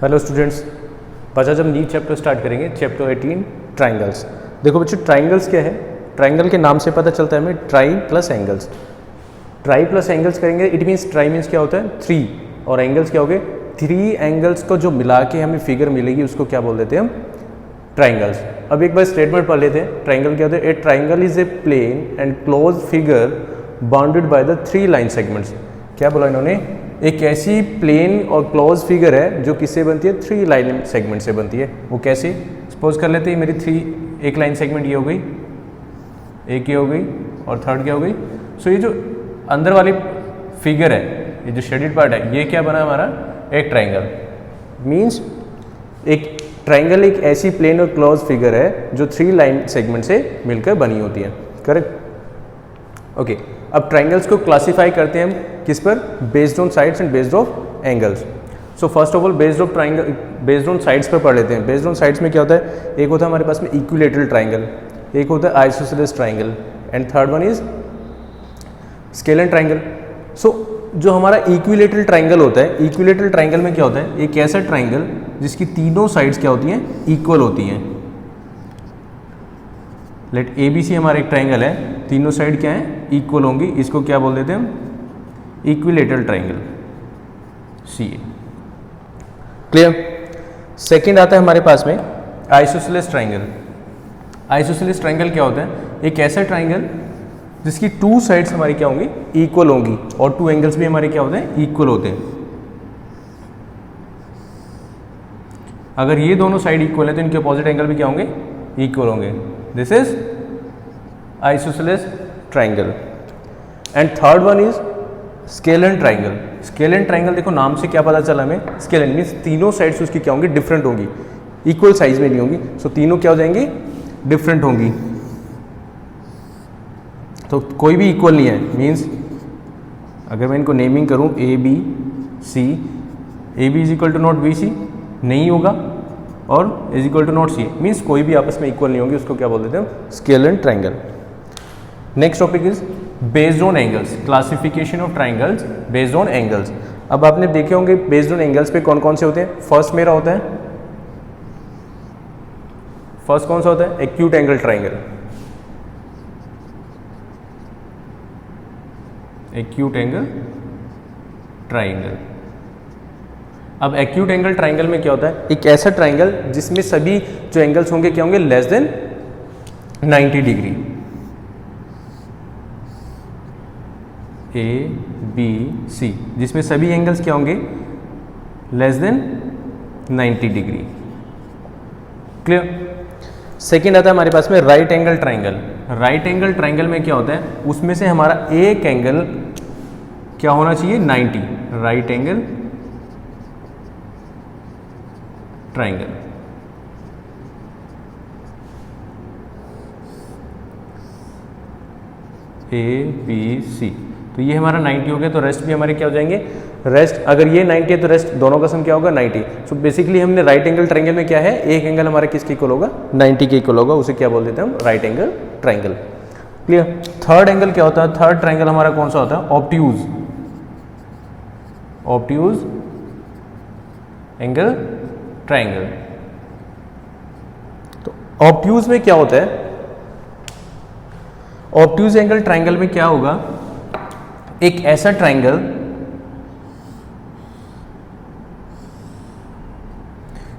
Hello students, आज हम new chapter start करेंगे, चैप्टर 18 ट्राइंगल्स। देखो बच्चों, ट्राइंगल्स क्या है? ट्राइंगल के नाम से पता चलता है हमें try plus angles. Try plus angles करेंगे, इट मीन्स ट्राई मीन्स क्या होता है? 3, और एंगल्स क्या हो गए? 3 एंगल्स को जो मिला के हमें फिगर मिलेगी उसको क्या बोल देते हैं हम? ट्राइंगल्स। अब एक बार स्टेटमेंट पढ़ लेते हैं। ट्राइंगल क्या होता है? A triangle is a plane and close figure bounded by the 3 line segments. क्या बोला इन्होंने? एक ऐसी प्लेन और क्लोज फिगर है जो किससे बनती है? 3 लाइन सेगमेंट से बनती है। वो कैसे? सपोज कर लेते हैं मेरी 3 एक लाइन सेगमेंट ये हो गई, एक ये हो गई, और थर्ड क्या हो गई? सो ये जो अंदर वाली फिगर है, ये जो शेडेड पार्ट है, ये क्या बना हमारा? एक ट्राइंगल। मीन्स एक ट्राइंगल एक ऐसी प्लेन और क्लोज फिगर है जो 3 लाइन सेगमेंट से मिलकर बनी होती है। करेक्ट? ओके। अब ट्राइंगल्स को क्लासिफाई करते हैं हम किस पर? Based on sides and based of angles. So first of all based of triangle, based on sides पर पढ़ लेते हैं। बेस्ड ऑन साइड्स में क्या होता है? एक होता है हमारे पास में इक्विलेटरल ट्राइंगल, एक होता है isosceles triangle, and third one is scalene triangle. So जो हमारा इक्विलेटरल ट्राइंगल होता है, इक्विलेटरल ट्राइंगल में क्या होता है? एक ऐसा ट्राइंगल जिसकी तीनों साइड्स क्या होती हैं? इक्वल होती हैं। लेट ए बी सी हमारा एक ट्राइंगल है, तीनों साइड क्या है? इक्वल होंगी। इसको क्या बोल देते हैं हम? इक्विलेटरल ट्राइंगल, सी ए। क्लियर? सेकंड आता है हमारे पास में आइसोसेलेस ट्राइंगल। आइसोसेलेस ट्राइंगल क्या होता है? एक ऐसा ट्राइंगल जिसकी 2 साइड्स हमारी क्या होंगी? इक्वल होंगी, और 2 एंगल्स भी हमारे क्या होते हैं? इक्वल होते हैं। अगर ये दोनों साइड इक्वल है तो इनके अपोजिट एंगल भी क्या होंगे? इक्वल होंगे। This is isosceles triangle. And third one is scalene triangle. Scalar triangle देखो नाम से क्या पता चला हमें? स्केलर मीन्स तीनों साइड्स उसकी क्या होंगी? डिफरेंट होंगी, इक्वल साइज में नहीं होंगी। सो तीनों क्या हो जाएंगी? डिफरेंट होंगी। तो कोई भी इक्वल नहीं है। मीन्स अगर मैं इनको नेमिंग करूं A B C, A B is equal to not B C नहीं होगा, और is equal to not C, means कोई भी आपस में इक्वल नहीं होंगी। उसको क्या बोल देते हैं? Scalar triangle. Next topic is based on angles, classification of triangles based on angles. अब आपने देखे होंगे बेस्ड ऑन एंगल्स पे कौन कौन से होते हैं? फर्स्ट मेरा होता है, फर्स्ट कौन सा होता है? Acute angle triangle. Acute angle triangle. अब एक्यूट एंगल ट्राइंगल में क्या होता है? एक ऐसा ट्राइंगल जिसमें सभी जो एंगल्स होंगे क्या होंगे? Less than 90 degree. A B C, जिसमें सभी एंगल्स क्या होंगे? Less than 90 degree. Clear? Second आता है हमारे पास में right angle triangle. Right angle triangle में क्या होता है? उसमें से हमारा एक एंगल क्या होना चाहिए? 90। Right angle triangle. A B C, तो ये हमारा 90 हो गया, तो रेस्ट भी हमारे क्या हो जाएंगे? रेस्ट अगर ये 90 है तो रेस्ट दोनों का सम क्या होगा? 90। सो बेसिकली हमने राइट एंगल ट्राइंगल में क्या है? एक एंगल हमारा किसके इक्वल होगा? 90 के इक्वल होगा। उसे क्या बोल देते हैं हम? Right angle triangle. Clear? Third angle क्या होता है? थर्ड ट्राइंगल हमारा कौन सा होता है? ऑब्ट्यूज। Obtuse angle triangle. तो ऑब्ट्यूज में क्या होता है? ऑब्ट्यूज एंगल ट्राइंगल में क्या होगा? एक ऐसा ट्राइंगल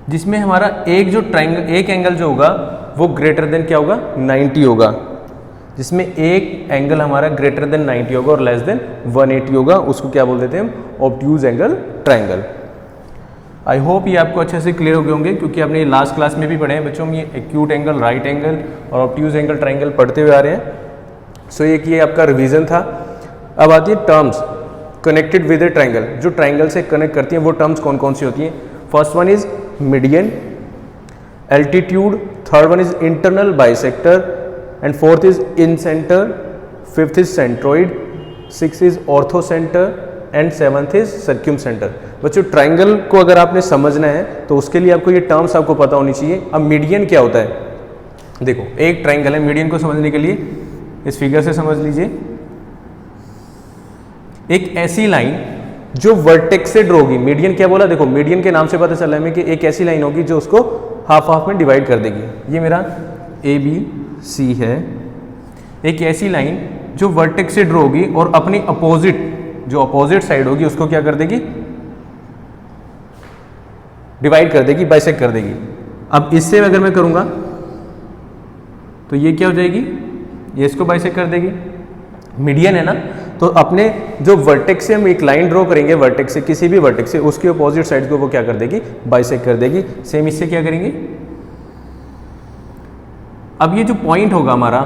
जिसमें हमारा एक जो ट्राइंगल, एक एंगल जो होगा वो ग्रेटर देन क्या होगा? 90 होगा। जिसमें एक एंगल हमारा ग्रेटर देन 90 होगा और लेस देन 180 होगा। उसको क्या बोल देते हैं हम? Obtuse angle triangle. आई होप ये आपको अच्छे से क्लियर हो गए होंगे, क्योंकि आपने लास्ट क्लास में भी पढ़े हैं बच्चों। हम ये एक्यूट एंगल, राइट एंगल और ऑब्ट्यूज एंगल ट्राइंगल पढ़ते हुए आ रहे हैं। सो ये आपका रिवीजन था। अब आती है terms connected with a triangle. जो ट्राइंगल से कनेक्ट करती हैं वो टर्म्स कौन कौन सी होती हैं? First one is median, altitude, third one is internal bisector, and fourth is incentre, fifth is centroid, six is orthocentre, and seventh is circumcentre. बच्चों ट्राइंगल को अगर आपने समझना है तो उसके लिए आपको ये टर्म्स आपको पता होनी चाहिए। अब मीडियन क्या होता है? देखो एक ट्राइंगल है, मीडियन को समझने के लिए इस फिगर से समझ लीजिए। एक ऐसी लाइन जो वर्टेक्स से ड्रॉ होगी, मीडियन क्या बोला, देखो मीडियन के नाम से पता चला हमें कि एक ऐसी लाइन होगी जो उसको हाफ हाफ में डिवाइड कर देगी। ये मेरा ए बी सी है, एक ऐसी लाइन जो वर्टेक्स से ड्रॉ होगी और अपनी अपोजिट, जो अपोजिट साइड होगी उसको क्या कर देगी, डिवाइड कर देगी, बाइसेक्ट कर देगी। अब इससे अगर मैं करूंगा तो ये क्या हो जाएगी, ये इसको बाइसेक्ट कर देगी, मीडियन है ना। तो अपने जो वर्टेक्स से हम एक लाइन ड्रॉ करेंगे, वर्टेक्स से किसी भी वर्टेक्स से, उसके अपोजिट साइड को वो क्या कर देगी, बाइसेक्ट कर देगी। सेम इससे क्या करेंगे, अब ये जो पॉइंट होगा हमारा,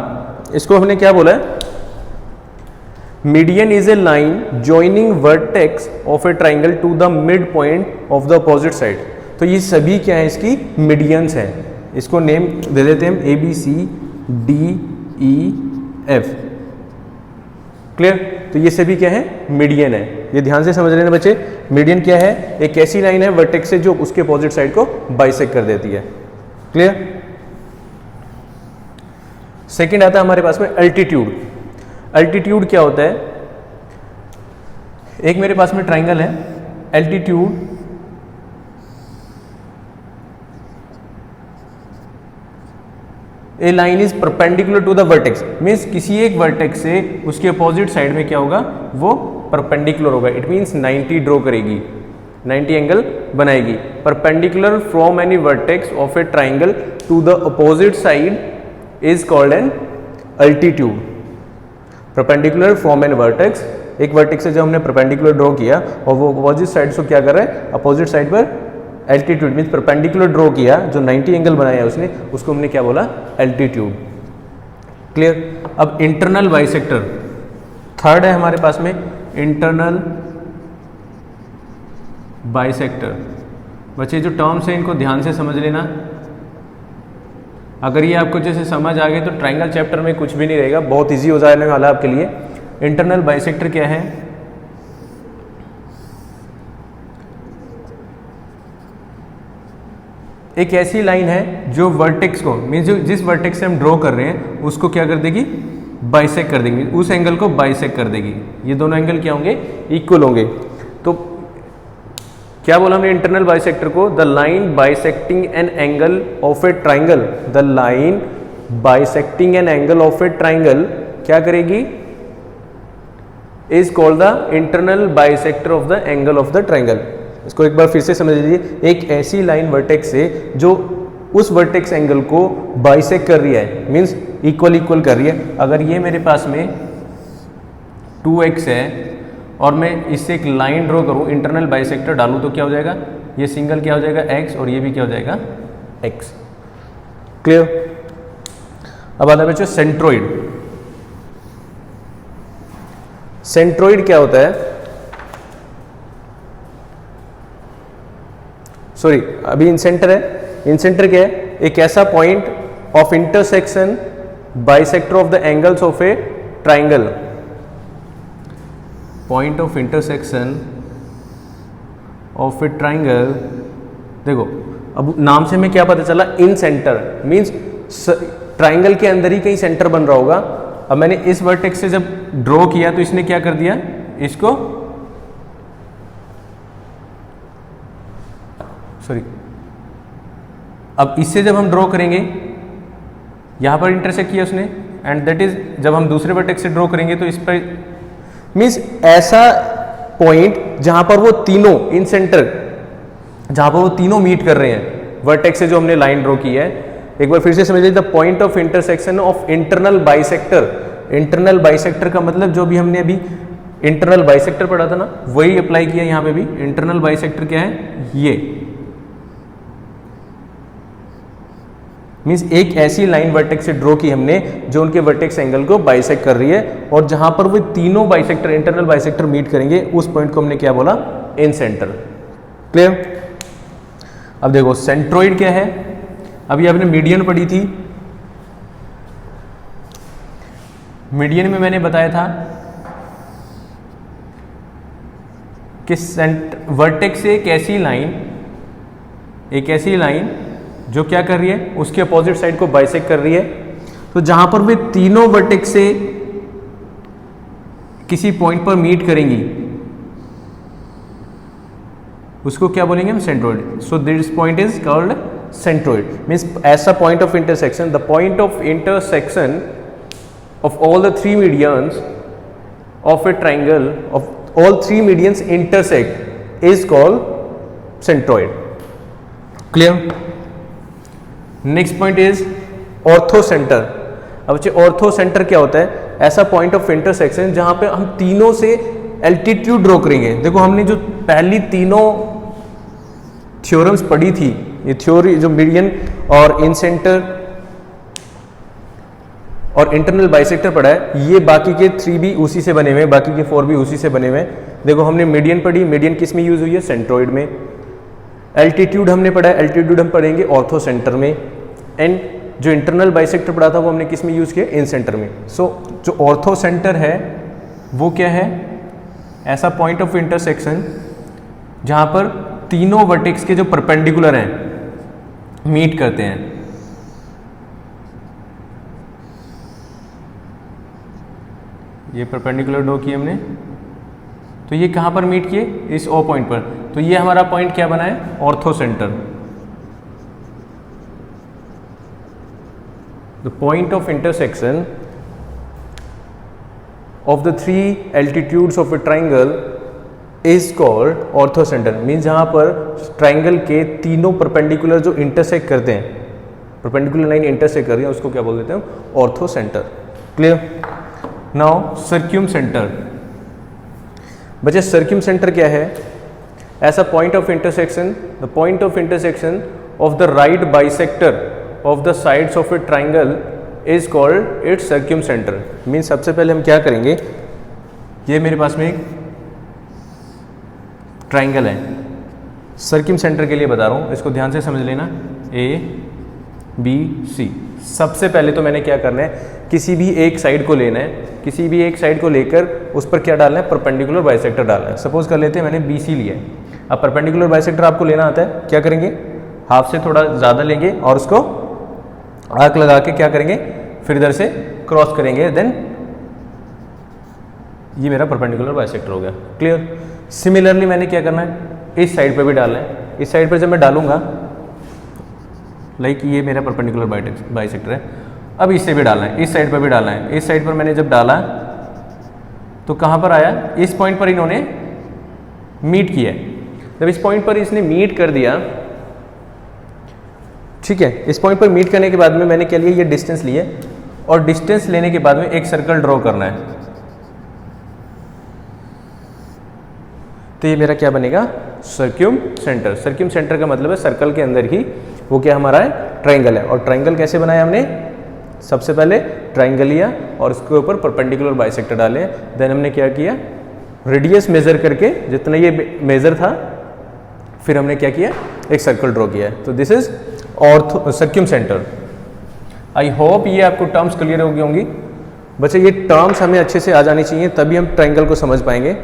इसको हमने क्या बोला है, median is a line joining vertex of a triangle to the mid point of the opposite side. तो ये सभी क्या है, इसकी मीडियंस हैं। इसको नेम दे देते हैं हम A B C D E F. Clear. तो ये सभी क्या है, मीडियन है। ये ध्यान से समझ लेना बच्चे, मीडियन क्या है, एक ऐसी लाइन है वर्टेक्स से जो उसके अपोजिट साइड को बाइसेक्ट कर देती है। क्लियर। सेकंड आता है हमारे पास में अल्टीट्यूड। अल्टीट्यूड क्या होता है, एक मेरे पास में ट्राइंगल है, altitude a line is perpendicular to the vertex, means किसी एक वर्टेक्स से उसके अपोजिट साइड में क्या होगा, वो परपेंडिकुलर होगा। इट मीन्स 90 ड्रॉ करेगी, 90 एंगल बनाएगी। Perpendicular from any vertex of a triangle to the opposite side is called an altitude. Perpendicular from an vertex, एक वर्टेक्स से जब हमने परपेंडिकुलर ड्रॉ किया और वो अपोजिट साइड से क्या कर रहा है, अपोजिट साइड पर एल्टीट्यूड मीन्स परपेंडिकुलर ड्रॉ किया, जो 90 एंगल बनाया उसने, उसको हमने क्या बोला, एल्टीट्यूड। क्लियर। अब इंटरनल बाइसेक्टर थर्ड है हमारे पास में, इंटरनल बाइसेक्टर। बच्चे जो टर्म्स हैं इनको ध्यान से समझ लेना, अगर ये आपको जैसे समझ आ गए तो ट्राइंगल चैप्टर में कुछ भी नहीं रहेगा, बहुत इजी हो जाने वाला है आपके लिए। इंटरनल बाइसेक्टर क्या है, एक ऐसी लाइन है जो वर्टेक्स को, मीन्स जो जिस वर्टेक्स से हम ड्रॉ कर रहे हैं उसको क्या कर देगी, बाइसेक्ट कर देगी, उस एंगल को बाइसेक्ट कर देगी। ये दोनों एंगल क्या होंगे, इक्वल होंगे। तो क्या बोला हमने इंटरनल बाइसेक्टर को, the line bisecting an angle of a triangle, the line bisecting an angle of a triangle क्या करेगी, is called the internal bisector of the angle of the triangle. इसको एक बार फिर से समझ लीजिए, एक ऐसी लाइन वर्टेक्स से जो उस वर्टेक्स एंगल को बाइसेक्ट कर रही है, मीन्स इक्वल इक्वल कर रही है। अगर ये मेरे पास में 2x है और मैं इससे एक लाइन ड्रॉ करूं, इंटरनल बाइसेक्टर डालूं, तो क्या हो जाएगा, ये सिंगल क्या हो जाएगा, x, और ये भी क्या हो जाएगा, x। क्लियर। अब आता है बच्चों सेंट्रोइड। सेंट्रोइड क्या होता है, सॉरी अभी इंसेंटर है, इंसेंटर क्या है, एक ऐसा point of intersection bisector of the angles of a triangle, point of intersection of a triangle. देखो अब नाम से हमें क्या पता चला, इन सेंटर, मीन्स ट्राइंगल के अंदर ही कहीं सेंटर बन रहा होगा। अब मैंने इस वर्टेक्स से जब ड्रॉ किया तो इसने क्या कर दिया, इसको सॉरी, अब इससे जब हम ड्रॉ करेंगे, यहां पर इंटरसेक्ट किया उसने, एंड दैट इज जब हम दूसरे वर्टेक्स से ड्रॉ करेंगे तो इस पर, मीन्स ऐसा पॉइंट जहां पर वो तीनों इन सेंटर, जहां पर वो तीनों मीट कर रहे हैं वर्टेक्स से जो हमने लाइन ड्रॉ की है। एक बार फिर से समझिए, the point of intersection of internal bisector. Internal bisector का मतलब जो भी हमने अभी इंटरनल बाइसेक्टर पढ़ा था ना, वही अप्लाई किया यहाँ पे भी। इंटरनल बाइसेक्टर क्या है, ये मीन्स एक ऐसी लाइन वर्टेक्स से ड्रॉ की हमने जो उनके वर्टेक्स एंगल को बाइसेक्ट कर रही है, और जहां पर वो तीनों बाइसेक्टर, इंटरनल बाइसेक्टर मीट करेंगे, उस पॉइंट को हमने क्या बोला, इन सेंटर। क्लियर। अब देखो सेंट्रोइड क्या है, अभी आपने मीडियन पढ़ी थी, मीडियन में मैंने बताया था कि वर्टेक्स से एक ऐसी लाइन जो क्या कर रही है, उसके अपोजिट साइड को बाइसेक्ट कर रही है। तो जहां पर वे तीनों वर्टेक्स से किसी पॉइंट पर मीट करेंगी, उसको क्या बोलेंगे हम, centroid. So this point is called centroid, means ऐसा point of intersection, the point of intersection of all the three medians of a triangle, of all three medians intersect is called centroid. Clear? Next point is orthocenter. अब बच्चे ऑर्थोसेंटर क्या होता है, ऐसा point of intersection जहां पे हम तीनों से एल्टीट्यूड ड्रॉ करेंगे। देखो हमने जो पहली तीनों थ्योरम्स पढ़ी थी, ये थ्योरी जो मीडियन और इन सेंटर और इंटरनल बाइसेक्टर पढ़ा है, ये बाकी के 3 भी उसी से बने हुए हैं, बाकी के 4 भी उसी से बने हुए हैं। देखो हमने मीडियन पढ़ी, मीडियन किस में यूज हुई है, सेंट्रोइड में। एल्टीट्यूड हमने पढ़ा है, एल्टीट्यूड हम पढ़ेंगे ऑर्थोसेंटर में। एंड जो इंटरनल बाइसेक्टर पढ़ा था वो हमने किस में यूज किया, इन सेंटर में। सो जो ऑर्थोसेंटर है वो क्या है, ऐसा पॉइंट ऑफ इंटरसेक्शन जहां पर तीनों वर्टेक्स के जो परपेंडिकुलर हैं मीट करते हैं। ये परपेंडिकुलर ड्रॉ किए हमने, तो ये कहाँ पर मीट किए, इस ओ पॉइंट पर। तो ये हमारा पॉइंट क्या बना है, orthocentre. The point of intersection of the 3 altitudes of a triangle is called orthocentre, means जहाँ पर ट्राइंगल के तीनों परपेंडिकुलर जो इंटरसेक्ट करते हैं, परपेंडिकुलर लाइन इंटरसेक्ट कर रही है, उसको क्या बोल देते हैं, orthocentre. Clear? Now circumcentre. बच्चे सर्क्यूम सेंटर क्या है, ऐसा point of intersection, the point of intersection of the right bisector of the sides of a triangle is called its circumcentre. Means सबसे पहले हम क्या करेंगे, ये मेरे पास में एक ट्राइंगल है, सर्क्यूम सेंटर के लिए बता रहा हूँ, इसको ध्यान से समझ लेना, ABC। सबसे पहले तो मैंने क्या करना है, किसी भी एक साइड को लेना है, किसी भी एक साइड को लेकर उस पर क्या डालना है, परपेंडिकुलर बाइसेक्टर डालना है। सपोज कर लेते हैं मैंने BC लिया है। अब परपेंडिकुलर बाइसेक्टर आपको लेना आता है, क्या करेंगे, हाफ से थोड़ा ज़्यादा लेंगे और उसको आर्क लगा के क्या करेंगे, फिर इधर से क्रॉस करेंगे, देन ये मेरा परपेंडिकुलर बाइसेक्टर हो गया। क्लियर? सिमिलरली मैंने क्या करना है, इस साइड पर भी डालना है। इस साइड पर जब मैं डालूंगा, लाइक ये मेरा परपेंडिकुलर बाइसेक्टर है, अब इससे भी डालना है, इस साइड पर भी डालना है। इस साइड पर मैंने जब डाला तो कहाँ पर आया, इस पॉइंट पर इन्होंने मीट किया है। जब इस पॉइंट पर इसने मीट कर दिया, ठीक है, इस पॉइंट पर मीट करने के बाद में मैंने क्या लिया, ये डिस्टेंस लिए, और डिस्टेंस लेने के बाद में एक सर्कल ड्रॉ करना है। तो ये मेरा क्या बनेगा, सर्क्यूम सेंटर। सर्क्यूम सेंटर का मतलब है सर्कल के अंदर ही वो क्या हमारा है, ट्राइंगल है। और ट्राइंगल कैसे बनाया हमने, सबसे पहले ट्राइंगल लिया और उसके ऊपर परपेंडिकुलर बाइसेक्टर डाले, देन हमने क्या किया, रेडियस मेजर करके जितना ये मेजर था, फिर हमने क्या किया, एक सर्कल ड्रॉ किया। तो this is ortho circumcentre. I hope ये आपको टर्म्स क्लियर हो गई होंगी। बच्चे ये टर्म्स हमें अच्छे से आ जानी चाहिए, तभी हम ट्राइंगल को समझ पाएंगे।